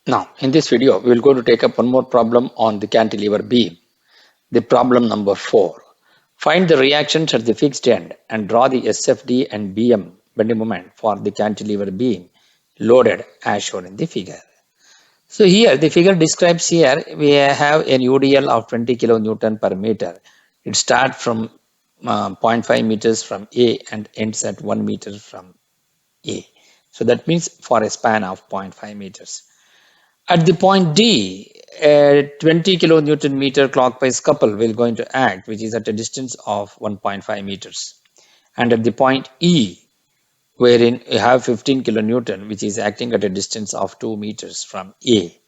Now, in this video, we will go to take up one more problem on the cantilever beam. The problem number 4. Find the reactions at the fixed end and draw the SFD and BM bending moment for the cantilever beam loaded as shown in the figure. So here the figure describes here we have an UDL of 20 kilonewton per meter. It starts from 0.5 meters from A and ends at 1 meter from A. So that means for a span of 0.5 meters. At the point D, a 20 kilonewton meter clockwise couple will going to act, which is at a distance of 1.5 meters. And at the point E, wherein you have 15 kilonewton, which is acting at a distance of 2 meters from A.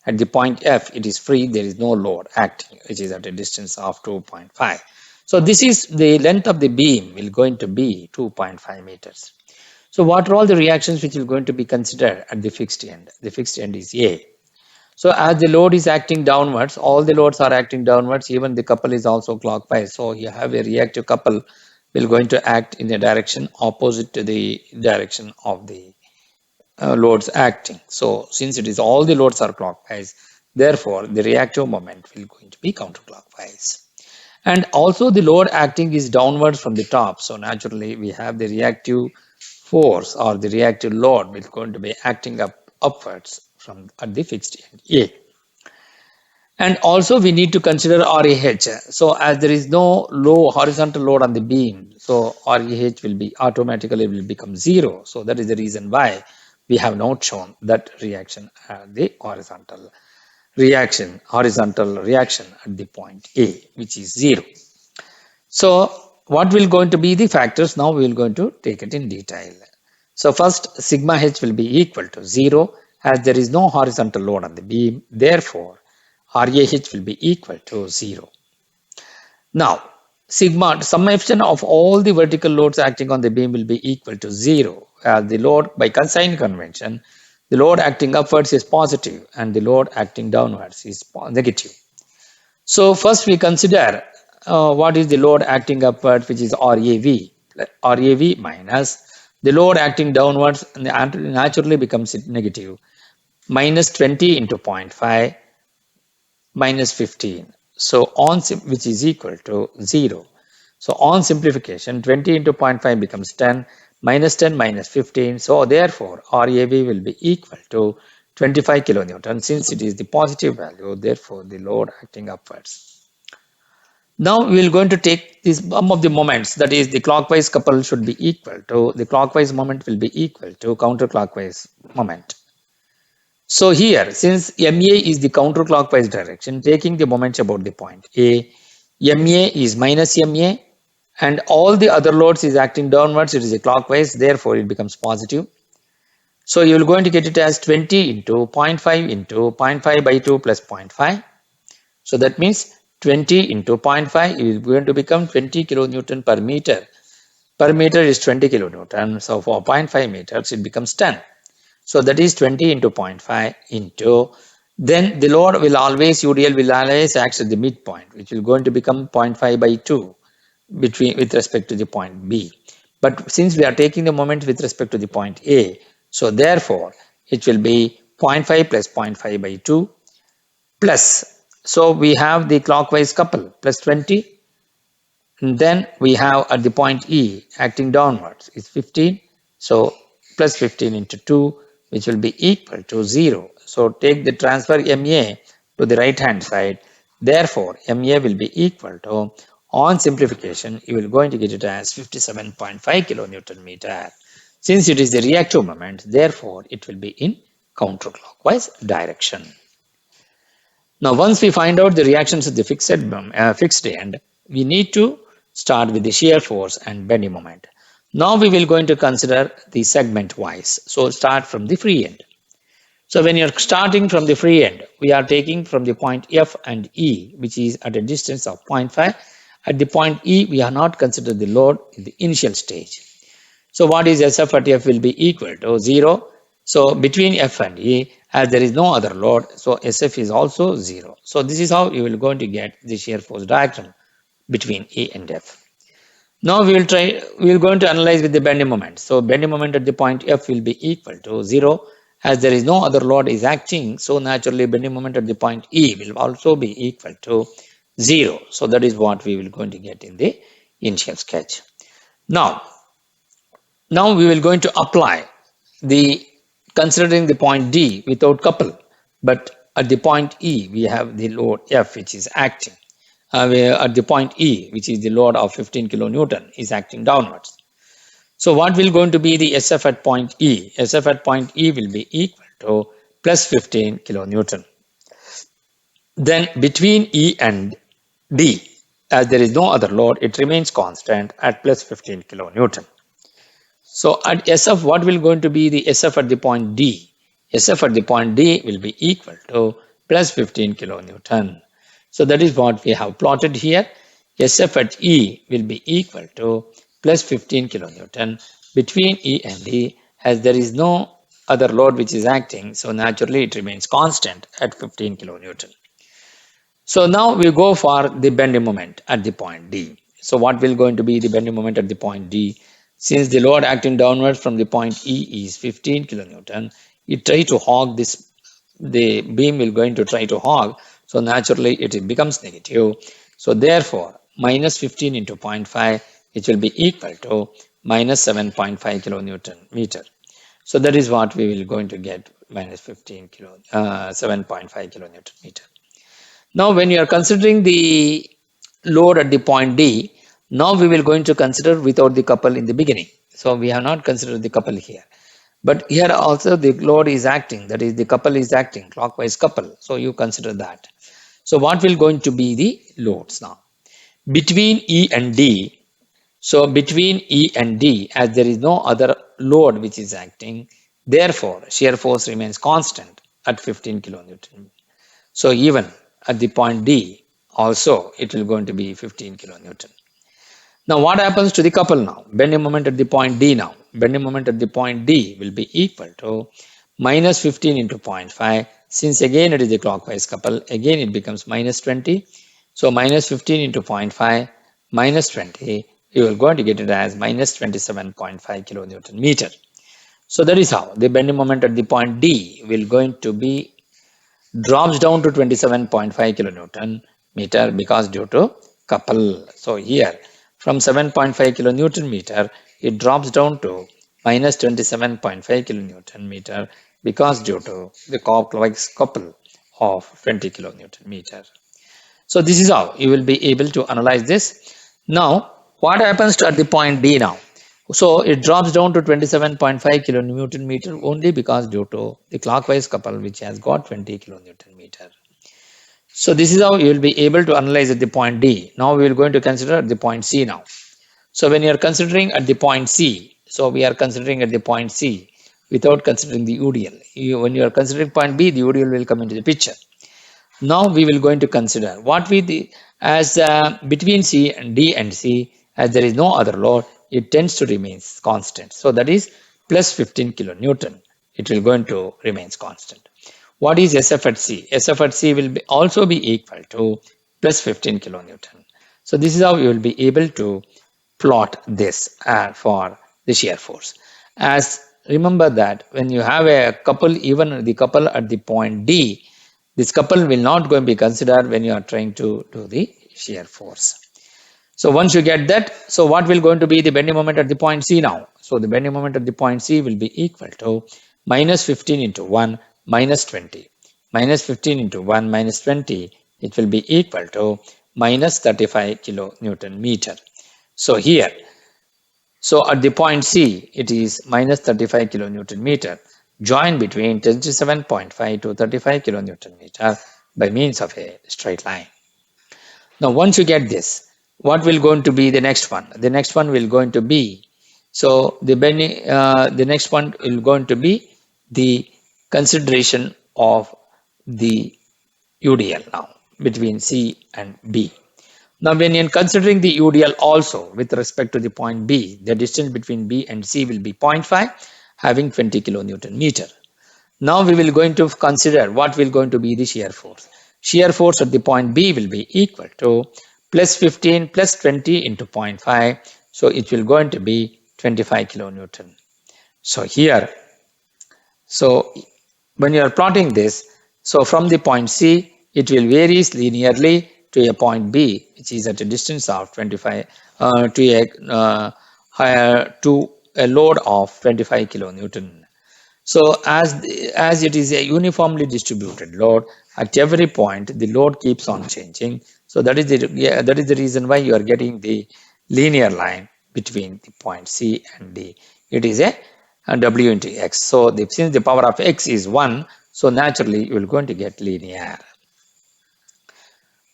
At the point F, it is free, there is no load acting, which is at a distance of 2.5. So this is the length of the beam will going to be 2.5 meters. So what are all the reactions which will going to be considered at the fixed end? The fixed end is A. So as the load is acting downwards, all the loads are acting downwards, even the couple is also clockwise. So you have a reactive couple will going to act in the direction opposite to the direction of the loads acting. So since it is all the loads are clockwise, therefore the reactive moment will going to be counterclockwise. And also the load acting is downwards from the top. So naturally we have the reactive force or the reactive load will going to be acting upwards from at the fixed end A. And also we need to consider RAH. So as there is no low horizontal load on the beam, so RAH will be automatically will become 0. So that is the reason why we have not shown that reaction at the horizontal reaction at the point A, which is 0. So what will going to be the factors? Now we will going to take it in detail. So first sigma H will be equal to 0 as there is no horizontal load on the beam. Therefore, RAH will be equal to 0. Now, sigma summation of all the vertical loads acting on the beam will be equal to 0 as the load by sign convention, the load acting upwards is positive and the load acting downwards is negative. So first we consider what is the load acting upwards, which is RAV minus the load acting downwards naturally becomes negative, minus 20 into 0.5 minus 15. So on which is equal to 0. So on simplification, 20 into 0.5 becomes 10, minus 10 minus 15. So therefore, RAV will be equal to 25 kilonewton. Since it is the positive value, therefore the load acting upwards. Now we will going to take this sum of the moments, that is the clockwise couple should be equal to, the clockwise moment will be equal to counterclockwise moment. So here, since MA is the counterclockwise direction, taking the moments about the point A, MA is minus MA and all the other loads is acting downwards, it is a clockwise, therefore it becomes positive. So you will going to get it as 20 into 0.5 into 0.5 by 2 plus 0.5. So that means 20 into 0.5 is going to become 20 kilonewton per meter. Per meter is 20 kilonewton. So for 0.5 meters, it becomes 10. So that is 20 into 0.5 into, then the load will always, UDL will always act at the midpoint, which will going to become 0.5 by 2 with respect to the point B. But since we are taking the moment with respect to the point A, so therefore it will be 0.5 plus 0.5 by 2 plus, so we have the clockwise couple plus 20. And then we have at the point E acting downwards is 15. So plus 15 into 2, which will be equal to 0. So take the transfer MA to the right hand side. Therefore, MA will be equal to, on simplification, you will going to get it as 57.5 kilonewton meter. Since it is the reactive moment, therefore it will be in counterclockwise direction. Now, once we find out the reactions at the fixed end, we need to start with the shear force and bending moment. Now we will going to consider the segment wise. So start from the free end. So when you're starting from the free end, we are taking from the point F and E, which is at a distance of 0.5. At the point E, we are not considered the load in the initial stage. So what is SF at F will be equal to 0. So between F and E, as there is no other load, so SF is also 0. So this is how you will going to get the shear force diagram between E and F. Now we will going to analyze with the bending moment. So bending moment at the point F will be equal to 0 As there is no other load is acting, so naturally bending moment at the point E will also be equal to 0. So that is what we will going to get in the initial sketch. Now we will going to apply the considering the point D without couple, but at the point E we have the load F which is acting. At the point E, which is the load of 15 kilonewton, is acting downwards. So what will going to be the SF at point E? SF at point E will be equal to plus 15 kilonewton. Then between E and D, as there is no other load, it remains constant at plus 15 kilonewton. So at SF, what will going to be the SF at the point D? SF at the point D will be equal to plus 15 kilonewton. So that is what we have plotted here. SF at E will be equal to plus 15 kilonewton between E and D, as there is no other load which is acting. So naturally it remains constant at 15 kilonewton. So now we go for the bending moment at the point D. So what will going to be the bending moment at the point D? Since the load acting downwards from the point E is 15 kilonewton, it try to hog this, the beam will going to try to hog. So naturally it becomes negative. So therefore minus 15 into 0.5, which will be equal to minus 7.5 kilonewton meter. So that is what we will going to get, minus 7.5 kilonewton meter. Now when you are considering the load at the point D, now we will going to consider without the couple in the beginning. So we have not considered the couple here. But here also the load is acting, that is the couple is acting, clockwise couple. So you consider that. So what will going to be the loads now? Between E and D, so between E and D, as there is no other load which is acting, therefore shear force remains constant at 15 kilonewton. So even at the point D also it will going to be 15 kilonewton. Now what happens to the couple now? Bending moment at the point D now. Bending moment at the point D will be equal to minus 15 into 0.5. Since again it is a clockwise couple, again it becomes minus 20. So minus 15 into 0.5 minus 20, you are going to get it as minus 27.5 kilonewton meter. So that is how the bending moment at the point D will going to be drops down to 27.5 kilonewton meter because due to couple. So here from 7.5 kilonewton meter, it drops down to minus 27.5 kilonewton meter because due to the clockwise couple of 20 kilonewton meter. So this is how you will be able to analyze this. Now, what happens at the point D now? So it drops down to 27.5 kilonewton meter only because due to the clockwise couple which has got 20 kilonewton meter. So this is how you will be able to analyze at the point D. Now we are going to consider at the point C now. So when you are considering at the point C, so we are considering at the point C without considering the UDL. When you are considering point B, the UDL will come into the picture. Now we will going to consider what we the as between C and D and C, as there is no other load, it tends to remain constant. So that is plus 15 kilonewton. It will going to remains constant. What is SF at C? SF at C will be also be equal to plus 15 kilonewton. So this is how you will be able to plot this for the shear force. As remember that when you have a couple, even the couple at the point D, this couple will not going to be considered when you are trying to do the shear force. So once you get that, so what will going to be the bending moment at the point C now? So the bending moment at the point C will be equal to minus 15 into 1 minus 20. Minus 15 into 1 minus 20, it will be equal to minus 35 kilonewton meter. So here, so at the point C, it is minus 35 kilonewton meter. Join between 27.5 to 35 kilonewton meter by means of a straight line. Now once you get this, what will going to be the next one? The next one will going to be, so the next one will going to be the consideration of the UDL now between C and B. Now when you're considering the UDL also with respect to the point B, the distance between B and C will be 0.5 having 20 kilonewton meter. Now we will going to consider what will going to be the shear force. Shear force at the point B will be equal to plus 15 plus 20 into 0.5. So it will going to be 25 kilonewton. So here, so when you are plotting this, so from the point C, it will varies linearly to a point B, which is at a distance of 25 to a load of 25 kilonewton. So as it is a uniformly distributed load, at every point the load keeps on changing. So that is the reason why you are getting the linear line between the point C and D. It is a W into X. So since the power of X is 1, so naturally you will going to get linear.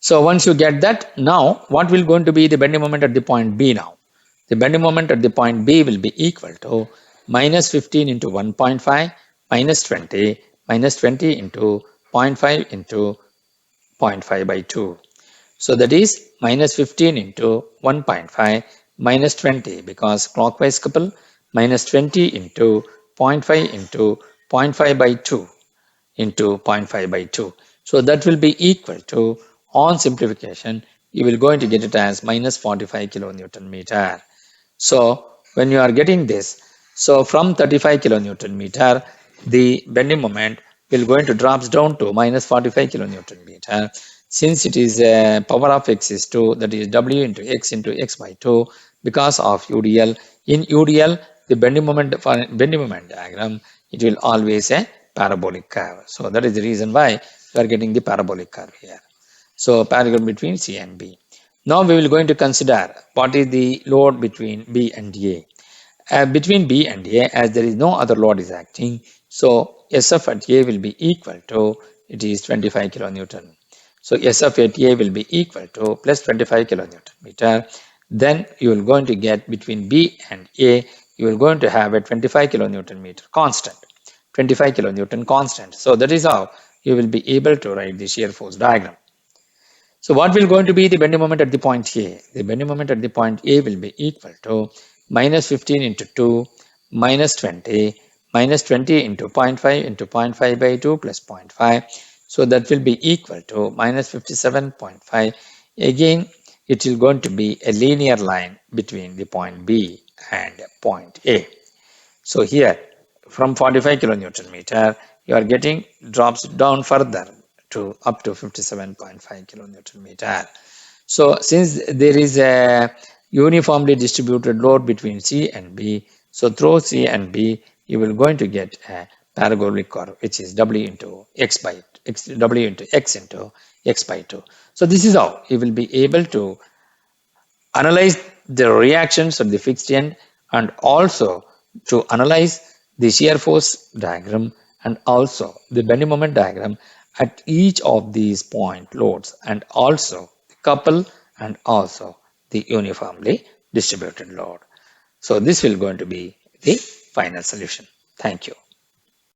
So once you get that, now what will going to be the bending moment at the point B now? The bending moment at the point B will be equal to minus 15 into 1.5 minus 20 minus 20 into zero point 0.5 into 0.5 by 2. So that is minus 15 into 1.5 minus 20 because clockwise couple minus 20 into 0.5 into 0.5 by 2 into 0.5 by 2. So that will be equal to, on simplification, you will going to get it as minus 45 kilonewton meter. So when you are getting this, so from 35 kilonewton meter, the bending moment will going to drops down to minus 45 kilonewton meter. Since it is power of x is 2, that is w into x by 2 because of UDL. In UDL, the bending moment diagram, it will always a parabolic curve. So that is the reason why you are getting the parabolic curve here. So parallel between C and B. Now we will going to consider what is the load between B and A. Between B and A, as there is no other load is acting, so SF at A will be equal to, it is 25 kilonewton. So SF at A will be equal to plus 25 kilonewton meter. Then you will going to get between B and A, you will going to have a 25 kilonewton meter constant. 25 kilonewton constant. So that is how you will be able to write the shear force diagram. So what will going to be the bending moment at the point A? The bending moment at the point A will be equal to minus 15 into 2 minus 20 minus 20 into 0.5 into 0.5 by 2 plus 0.5. So that will be equal to minus 57.5. Again, it will going to be a linear line between the point B and point A. So here from 45 kilonewton meter, you are getting drops down further to up to 57.5 kilonewton meter. So since there is a uniformly distributed load between C and B, so through C and B, you will going to get a parabolic curve, which is W into X by X, W into X into X by 2. So this is how you will be able to analyze the reactions at the fixed end and also to analyze the shear force diagram and also the bending moment diagram at each of these point loads and also the couple and also the uniformly distributed load. So this will going to be the final solution. Thank you.